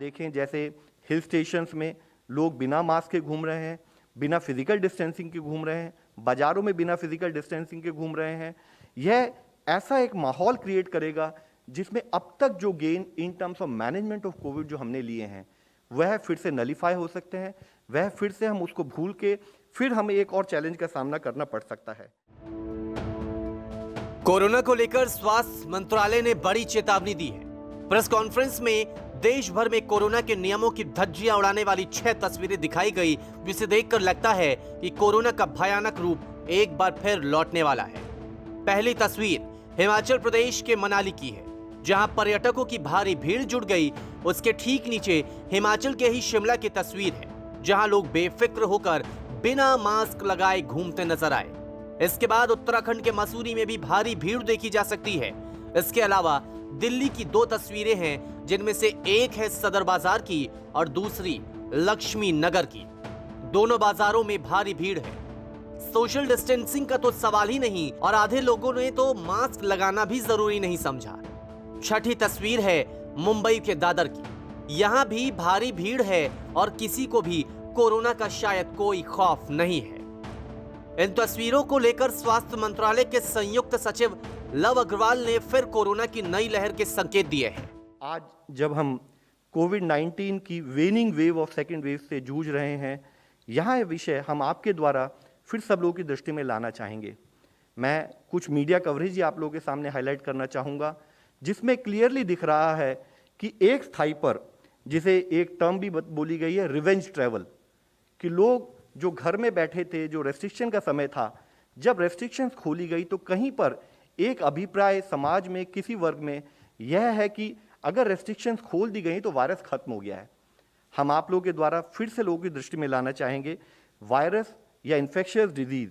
देखें जैसे hill stations में लोग बिना मास्क के घूम रहे हैं, बिना फिजिकल डिस्टेंसिंग के घूम रहे हैं, बाजारों में बिना फिजिकल डिस्टेंसिंग के घूम रहे हैं। यह ऐसा एक माहौल क्रिएट करेगा जिसमें अब तक जो gain in terms of management of Covid जो हमने लिए हैं वह फिर से नलीफाई हो सकते हैं, वह फिर से हम उसको भूल के फिर हमें एक और चैलेंज का सामना करना पड़ सकता है। कोरोना को लेकर स्वास्थ्य मंत्रालय ने बड़ी चेतावनी दी है। प्रेस कॉन्फ्रेंस में देश भर में कोरोना के नियमों की धज्जियां उड़ाने वाली 6 तस्वीरें दिखाई गई, जिसे देखकर लगता है कि कोरोना का भयानक रूप एक बार फिर लौटने वाला है। पहली तस्वीर हिमाचल प्रदेश के मनाली की है, जहां पर्यटकों की भारी भीड़ जुट गई। उसके ठीक नीचे हिमाचल के ही शिमला की तस्वीर है, जहां लोग बेफिक्र होकर बिना मास्क लगाए घूमते नजर आए। इसके बाद उत्तराखंड के मसूरी में भी भारी भीड़ देखी जा सकती है। इसके अलावा दिल्ली की 2 तस्वीरें हैं, जिनमें से एक है सदर बाजार की और दूसरी लक्ष्मी नगर की। दोनों बाजारों में भारी भीड़ है। सोशल डिस्टेंसिंग का तो सवाल ही नहीं और आधे लोगों ने तो मास्क लगाना भी जरूरी नहीं समझा। छठी तस्वीर है मुंबई के दादर की। यहां भी भारी भीड़ है और किसी को भी कोरोना का शायद कोई खौफ नहीं है। इन तस्वीरों को लेकर स्वास्थ्य मंत्रालय के संयुक्त सचिव लव अग्रवाल ने फिर कोरोना की नई लहर के संकेत दिए हैं। आज जब हम कोविड-19 की वेनिंग वेव और सेकेंड वेव से जूझ रहे हैं, यहाँ ये विषय हम आपके द्वारा फिर सब लोगों की दृष्टि में लाना चाहेंगे। मैं कुछ मीडिया कवरेज ही आप लोगों के सामने हाईलाइट करना चाहूँगा, जिसमें क्लियरली दिख रहा है कि एक स्थाई पर, जिसे एक टर्म भी बोली गई है रिवेंज ट्रैवल, कि लोग जो घर में बैठे थे, जो रेस्ट्रिक्शन का समय था, जब रेस्ट्रिक्शंस खोली गई तो कहीं पर एक अभिप्राय समाज में किसी वर्ग में यह है कि अगर रेस्ट्रिक्शंस खोल दी गई तो वायरस खत्म हो गया है। हम आप लोगों के द्वारा फिर से लोगों की दृष्टि में लाना चाहेंगे, वायरस या इन्फेक्शियस डिजीज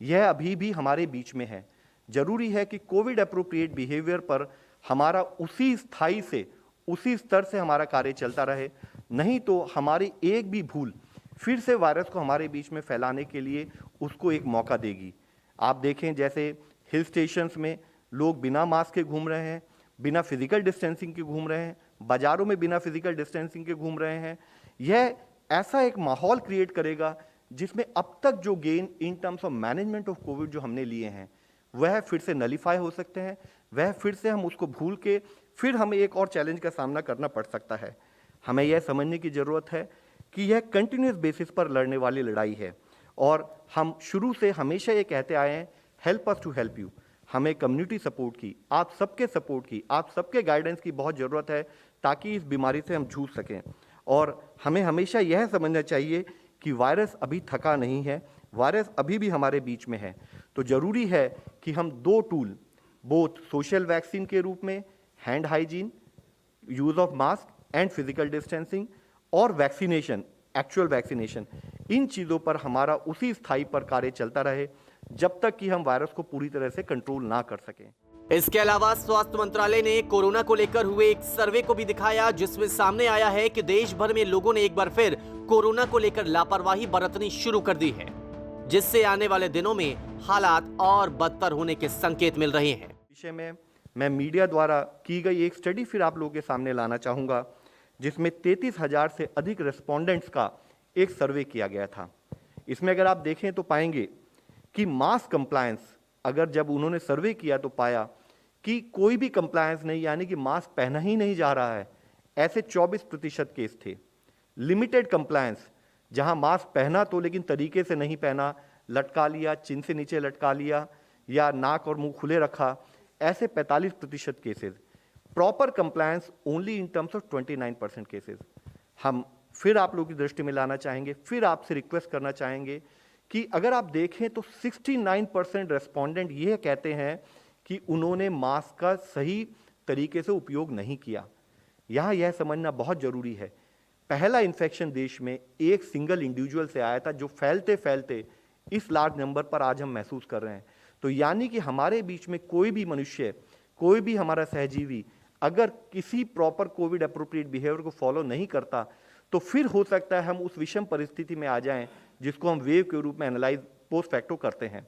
यह अभी भी हमारे बीच में है। जरूरी है कि कोविड अप्रोप्रिएट बिहेवियर पर हमारा उसी स्थाई से, उसी स्तर से हमारा कार्य चलता रहे, नहीं तो हमारी एक भी भूल फिर से वायरस को हमारे बीच में फैलाने के लिए उसको एक मौका देगी। आप देखें जैसे हिल स्टेशंस में लोग बिना मास्क के घूम रहे हैं, बिना फिजिकल डिस्टेंसिंग के घूम रहे हैं, बाजारों में बिना फिजिकल डिस्टेंसिंग के घूम रहे हैं। यह ऐसा एक माहौल क्रिएट करेगा जिसमें अब तक जो gain in terms of management of Covid जो हमने लिए हैं वह फिर से नलीफाई हो सकते हैं, वह फिर से हम उसको भूल के फिर हमें एक और चैलेंज का सामना करना पड़ सकता है। हमें यह समझने की ज़रूरत है कि यह कंटिन्यूस बेसिस पर लड़ने वाली लड़ाई है और हम शुरू से हमेशा ये कहते आए हैं, help us to help you. हमें कम्युनिटी सपोर्ट की, आप सबके सपोर्ट की, आप सबके गाइडेंस की बहुत ज़रूरत है ताकि इस बीमारी से हम जूझ सकें। और हमें हमेशा यह समझना चाहिए कि वायरस अभी थका नहीं है, वायरस अभी भी हमारे बीच में है। तो ज़रूरी है कि हम 2 टूल, बोथ सोशल वैक्सीन के रूप में hand hygiene, use of mask and physical distancing और वैक्सीनेशन, एक्चुअल वैक्सीनेशन, इन चीज़ों पर हमारा उसी स्थाई पर कार्य चलता रहे जब तक कि हम वायरस को पूरी तरह से कंट्रोल ना कर सकें। इसके अलावा स्वास्थ्य मंत्रालय ने कोरोना को लेकर हुए एक सर्वे को भी दिखाया, जिसमें सामने आया है कि देश भर में लोगों ने एक बार फिर कोरोना को लेकर लापरवाही बरतनी शुरू कर दी है, जिससे आने वाले दिनों में हालात और बदतर होने के संकेत मिल रहे हैं। विषय में मैं मीडिया द्वारा की गई एक स्टडी फिर आप लोगों के सामने लाना चाहूँगा, जिसमें 33,000 से अधिक रेस्पोंडेंट्स का एक सर्वे किया गया था। इसमें अगर आप देखें तो पाएंगे कि मास्क कंप्लायंस, अगर जब उन्होंने सर्वे किया तो पाया कि कोई भी कंप्लायंस नहीं, यानी कि मास्क पहना ही नहीं जा रहा है, ऐसे 24% केस थे। लिमिटेड कंप्लायंस, जहां मास्क पहना तो लेकिन तरीके से नहीं पहना, लटका लिया, चिन से नीचे लटका लिया या नाक और मुंह खुले रखा, ऐसे 45% cases. Proper compliance only in terms of 29% cases. हम फिर आप लोगों की दृष्टि में लाना चाहेंगे, फिर आपसे रिक्वेस्ट करना चाहेंगे कि अगर आप देखें तो 69% रेस्पोंडेंट ये कहते हैं कि उन्होंने मास्क का सही तरीके से उपयोग नहीं किया। यहाँ यह समझना बहुत ज़रूरी है, पहला इन्फेक्शन देश में एक सिंगल इंडिविजुअल से आया था, जो फैलते फैलते इस लार्ज नंबर पर आज हम महसूस कर रहे हैं। तो यानी कि हमारे बीच में कोई भी मनुष्य, कोई भी हमारा सहजीवी अगर किसी प्रॉपर कोविड अप्रोप्रिएट बिहेवियर को फॉलो नहीं करता तो फिर हो सकता है हम उस विषम परिस्थिति में आ जाएं जिसको हम वेव के रूप में एनालाइज पोस्ट फैक्टो करते हैं।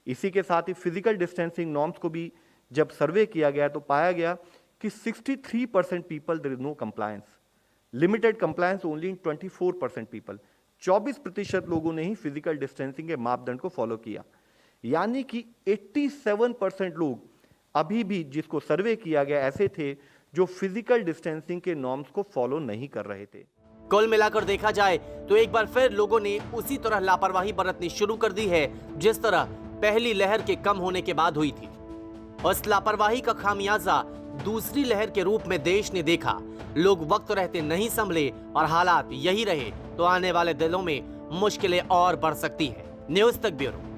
इसी के साथ ही फिजिकल डिस्टेंसिंग नॉर्म्स को भी जब सर्वे किया गया तो पाया गया कि 63% people there is no compliance. Limited compliance only in 24% people. 24% लोगों ने ही फिजिकल डिस्टेंसिंग के मापदंड को फॉलो किया, यानी कि 87% लोग अभी भी, जिसको सर्वे किया गया, ऐसे थे जो फिजिकल डिस्टेंसिंग के नॉर्म्स को फॉलो नहीं कर रहे थे। कुल मिलाकर देखा जाए तो एक बार फिर लोगों ने उसी तरह लापरवाही बरतनी शुरू कर दी है जिस तरह पहली लहर के कम होने के बाद हुई थी। उस लापरवाही का खामियाजा दूसरी लहर के रूप में देश ने देखा। लोग वक्त रहते नहीं संभले और हालात यही रहे तो आने वाले दिनों में मुश्किलें और बढ़ सकती हैं। न्यूज़ तक ब्यूरो।